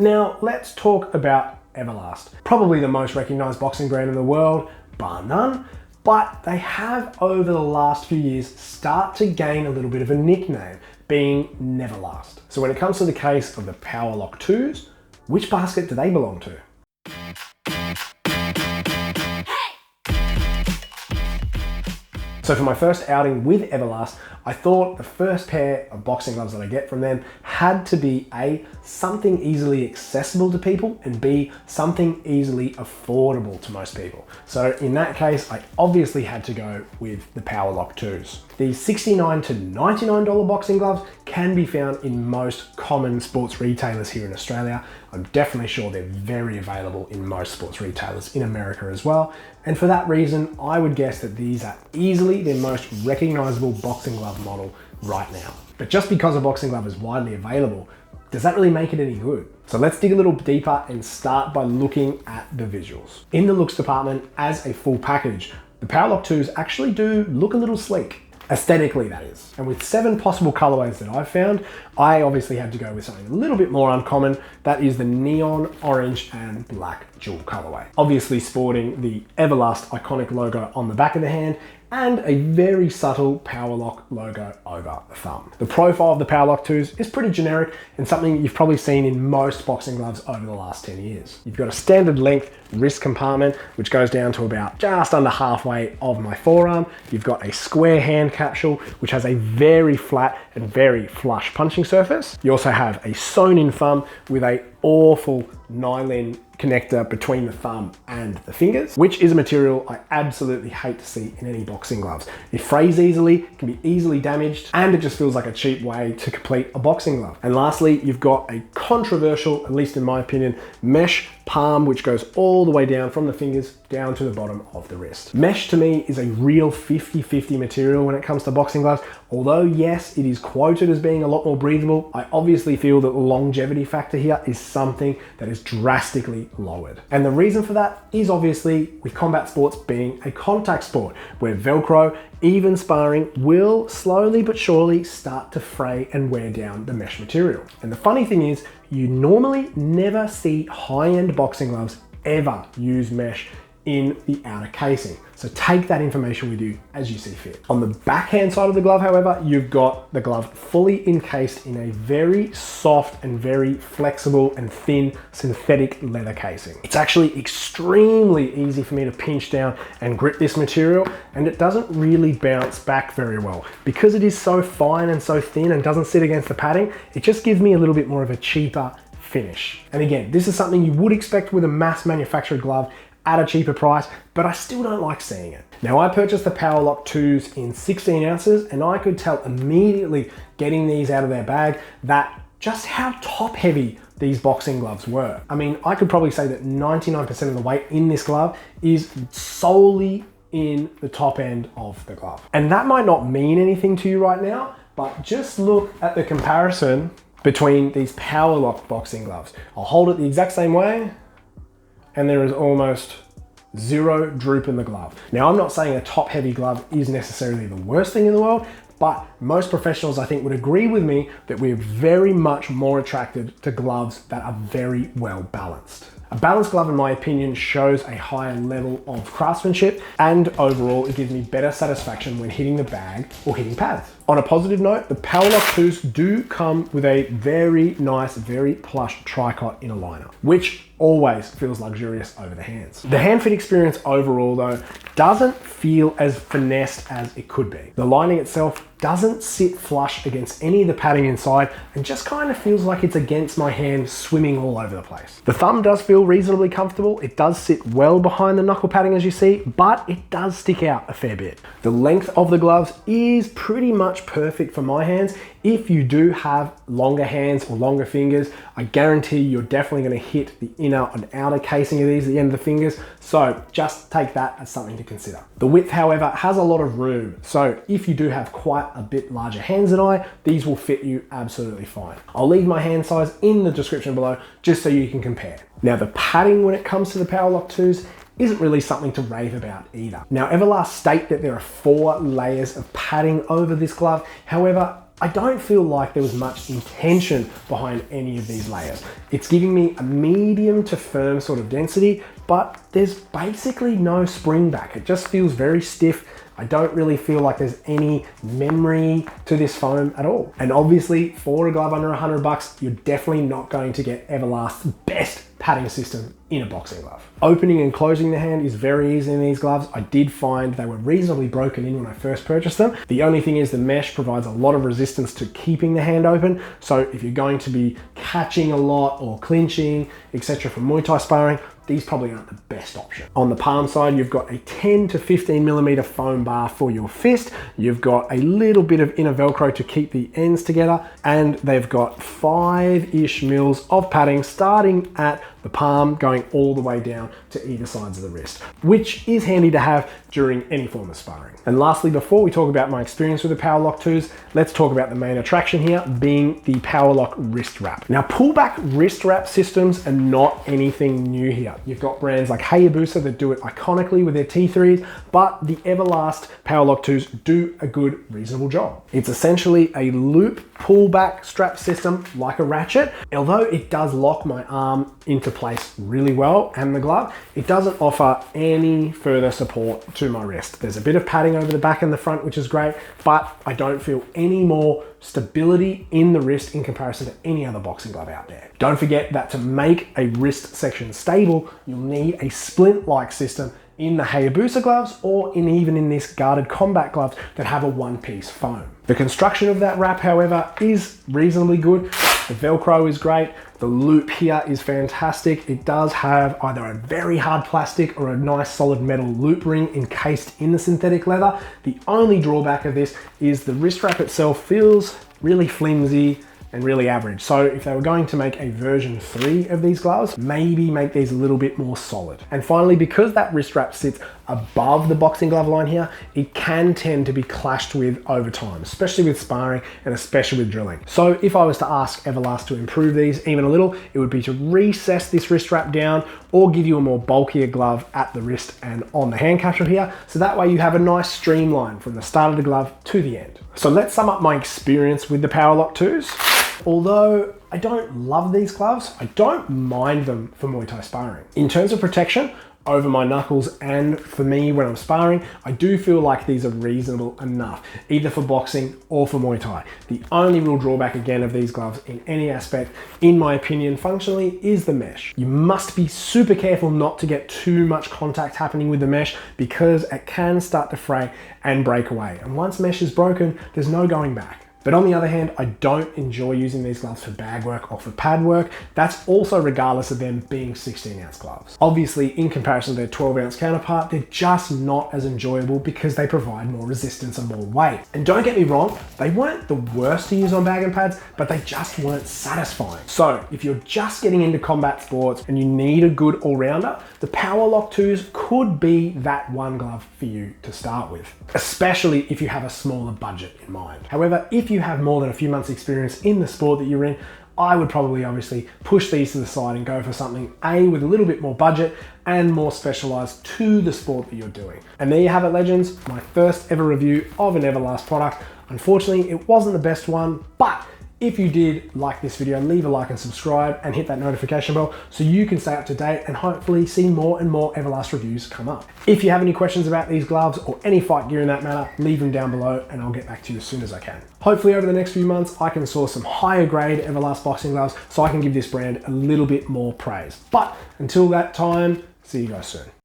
Now let's talk about Everlast. Probably the most recognized boxing brand in the world, bar none, but they have over the last few years start to gain a little bit of a nickname, being Neverlast. So when it comes to the case of the Powerlock 2s, which basket do they belong to? So for my first outing with Everlast, I thought the first pair of boxing gloves that I get from them had to be A, something easily accessible to people, and B, something easily affordable to most people. So in that case, I obviously had to go with the Powerlock 2s. These $69 to $99 boxing gloves can be found in most common sports retailers here in Australia. I'm definitely sure they're very available in most sports retailers in America as well. And for that reason, I would guess that these are easily their most recognizable boxing glove model right now. But just because a boxing glove is widely available, does that really make it any good? So let's dig a little deeper and start by looking at the visuals. In the looks department, as a full package, the Powerlock 2s actually do look a little sleek. Aesthetically, that is. And with 7 possible colorways that I've found, I obviously had to go with something a little bit more uncommon. That is the neon orange and black dual colorway. Obviously sporting the Everlast iconic logo on the back of the hand and a very subtle Powerlock logo over the thumb. The profile of the Powerlock 2s is pretty generic and something you've probably seen in most boxing gloves over the last 10 years. You've got a standard length wrist compartment, which goes down to about just under halfway of my forearm. You've got a square hand capsule, which has a very flat and very flush punching surface. You also have a sewn-in thumb with a awful nylon connector between the thumb and the fingers, which is a material I absolutely hate to see in any boxing gloves. It frays easily, can be easily damaged, and it just feels like a cheap way to complete a boxing glove. And lastly, you've got a controversial, at least in my opinion, mesh palm, which goes all the way down from the fingers down to the bottom of the wrist. Mesh to me is a real 50-50 material when it comes to boxing gloves. Although yes, it is quoted as being a lot more breathable, I obviously feel that the longevity factor here is something that is drastically lowered. And the reason for that is obviously with combat sports being a contact sport, where Velcro, even sparring, will slowly but surely start to fray and wear down the mesh material. And the funny thing is, you normally never see high-end boxing gloves ever use mesh in the outer casing. So take that information with you as you see fit. On the backhand side of the glove, however, you've got the glove fully encased in a very soft and very flexible and thin synthetic leather casing. It's actually extremely easy for me to pinch down and grip this material, and it doesn't really bounce back very well. Because it is so fine and so thin and doesn't sit against the padding, it just gives me a little bit more of a cheaper finish. And again, this is something you would expect with a mass manufactured glove at a cheaper price, but I still don't like seeing it. Now, I purchased the Powerlock 2s in 16 ounces, and I could tell immediately getting these out of their bag that just how top heavy these boxing gloves were. I mean, I could probably say that 99% of the weight in this glove is solely in the top end of the glove. And that might not mean anything to you right now, but just look at the comparison between these Powerlock boxing gloves. I'll hold it the exact same way, and there is almost zero droop in the glove. Now, I'm not saying a top heavy glove is necessarily the worst thing in the world, but most professionals, I think, would agree with me that we're very much more attracted to gloves that are very well balanced. A balanced glove, in my opinion, shows a higher level of craftsmanship, and overall it gives me better satisfaction when hitting the bag or hitting pads. On a positive note, the Powerlock 2s do come with a very nice, very plush tricot inner liner, which always feels luxurious over the hands. The hand fit experience overall, though, doesn't feel as finessed as it could be. The lining itself doesn't sit flush against any of the padding inside and just kind of feels like it's against my hand, swimming all over the place. The thumb does feel reasonably comfortable. It does sit well behind the knuckle padding, as you see, but it does stick out a fair bit. The length of the gloves is pretty much perfect for my hands. If you do have longer hands or longer fingers, I guarantee you're definitely going to hit the inner and outer casing of these at the end of the fingers. So just take that as something to consider. The width, however, has a lot of room. So if you do have quite a bit larger hands than I, these will fit you absolutely fine. I'll leave my hand size in the description below just so you can compare. Now, the padding when it comes to the Powerlock 2s isn't really something to rave about either. Now, Everlast state that there are 4 layers of padding over this glove. However, I don't feel like there was much intention behind any of these layers. It's giving me a medium to firm sort of density, but there's basically no spring back. It just feels very stiff. I don't really feel like there's any memory to this foam at all. And obviously for a glove under $100, you're definitely not going to get Everlast's best padding system in a boxing glove. Opening and closing the hand is very easy in these gloves. I did find they were reasonably broken in when I first purchased them. The only thing is the mesh provides a lot of resistance to keeping the hand open. So if you're going to be catching a lot or clinching, etc. for Muay Thai sparring, these probably aren't the best option. On the palm side, you've got a 10 to 15 millimeter foam bar for your fist. You've got a little bit of inner Velcro to keep the ends together, and they've got 5-ish mils of padding starting at the palm going all the way down to either sides of the wrist, which is handy to have during any form of sparring. And lastly, before we talk about my experience with the Powerlock 2s, let's talk about the main attraction here, being the Powerlock wrist wrap. Now, pullback wrist wrap systems are not anything new here. You've got brands like Hayabusa that do it iconically with their T3s, but the Everlast Powerlock 2s do a good, reasonable job. It's essentially a loop pullback strap system like a ratchet. Although it does lock my arm into place really well and the glove, it doesn't offer any further support to my wrist. There's a bit of padding over the back and the front, which is great, but I don't feel any more stability in the wrist in comparison to any other boxing glove out there. Don't forget that to make a wrist section stable, you'll need a splint-like system in the Hayabusa gloves or even in this guarded combat gloves that have a one-piece foam. The construction of that wrap, however, is reasonably good. The Velcro is great. The loop here is fantastic. It does have either a very hard plastic or a nice solid metal loop ring encased in the synthetic leather. The only drawback of this is the wrist wrap itself feels really flimsy and really average. So if they were going to make a version 3 of these gloves, maybe make these a little bit more solid. And finally, because that wrist wrap sits above the boxing glove line here, it can tend to be clashed with over time, especially with sparring and especially with drilling. So if I was to ask Everlast to improve these even a little, it would be to recess this wrist wrap down or give you a more bulkier glove at the wrist and on the hand capsule here. So that way you have a nice streamline from the start of the glove to the end. So let's sum up my experience with the Powerlock 2s. Although I don't love these gloves, I don't mind them for Muay Thai sparring. In terms of protection over my knuckles and for me when I'm sparring, I do feel like these are reasonable enough, either for boxing or for Muay Thai. The only real drawback again of these gloves in any aspect, in my opinion, functionally, is the mesh. You must be super careful not to get too much contact happening with the mesh because it can start to fray and break away. And once mesh is broken, there's no going back. But on the other hand, I don't enjoy using these gloves for bag work or for pad work. That's also regardless of them being 16-ounce gloves. Obviously, in comparison to their 12-ounce counterpart, they're just not as enjoyable because they provide more resistance and more weight. And don't get me wrong, they weren't the worst to use on bag and pads, but they just weren't satisfying. So if you're just getting into combat sports and you need a good all-rounder, the Powerlock 2s could be that one glove for you to start with, especially if you have a smaller budget in mind. However, if you have more than a few months experience in the sport that you're in, I would probably obviously push these to the side and go for something with a little bit more budget and more specialized to the sport that you're doing. And there you have it, legends, my first ever review of an Everlast product. Unfortunately, it wasn't the best one, but if you did like this video, leave a like and subscribe and hit that notification bell so you can stay up to date and hopefully see more and more Everlast reviews come up. If you have any questions about these gloves or any fight gear in that matter, leave them down below and I'll get back to you as soon as I can. Hopefully over the next few months, I can source some higher grade Everlast boxing gloves so I can give this brand a little bit more praise. But until that time, see you guys soon.